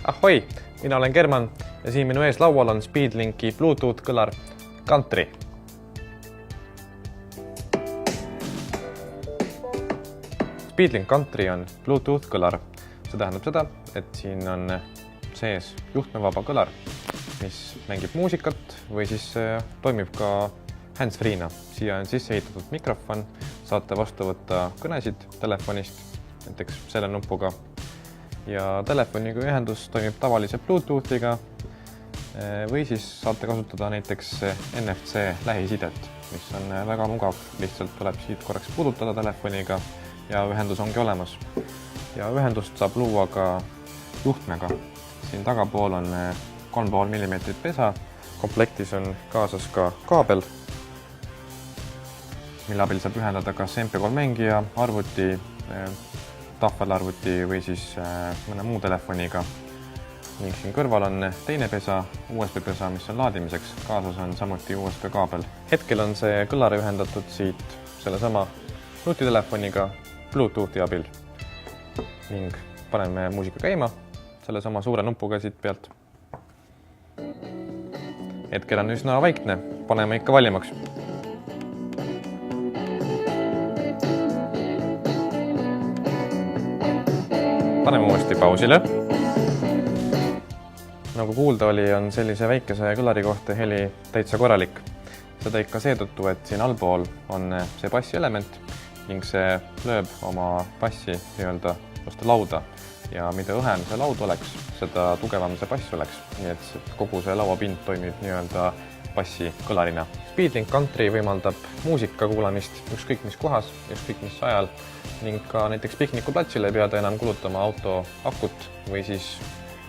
Ahoi, mina olen German ja siin minu ees laual on Speedlinki Bluetooth kõlar Country. Speedlink Country on Bluetooth kõlar. See tähendab seda, et siin on sees juhtmevaba kõlar, mis mängib muusikat või siis toimib ka hands-freena. Siia on sisse ehitatud mikrofon, saate vastu võtta kõnesid telefonist, näiteks selle nupuga. Ja telefoniga ühendus toimib tavalise Bluetoothiga või siis saate kasutada näiteks NFC lähisidet, mis on väga mugav. Lihtsalt tuleb siit korraks puudutada telefoniga ja ühendus ongi olemas. Ja ühendust saab luua ka juhtmega. Siin tagapool on 3,5 mm pesa. Komplektis on kaasas ka kaabel, mille abil saab ühendada kas MP3 mängija, arvuti, tahvelarvuti või siis mõne muu telefoniga. Ning siin kõrval on teine pesa, USB pesa, mis on laadimiseks. Kaasas on samuti USB kaabel. Hetkel on see kõlar ühendatud siit sellesama nutitelefoniga Bluetoothi abil. Ning paneme muusika käima sellesama suure nupuga siit pealt. Hetkel on üsna vaikne, paneme ikka valimaks. Paneme uuesti pausile. Nagu kuulda oli, on sellise väikese kõlari kohta heli täitsa korralik. Seda ikka seetõttu, et siin allpool on see bassi element ning see lööb oma bassi vastu lauda. Ja mida õhem see laud oleks, seda tugevam see bass oleks. Nii et kogu see lauapind toimib bassi kõlarina. Speedlink Country võimaldab muusika kuulamist ükskõik mis kohas, ükskõik mis ajal ning ka näiteks piknikuplatsile ei peada enam kulutama auto akut või siis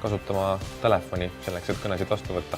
kasutama telefoni selleks, et kõnesid vastu võtta.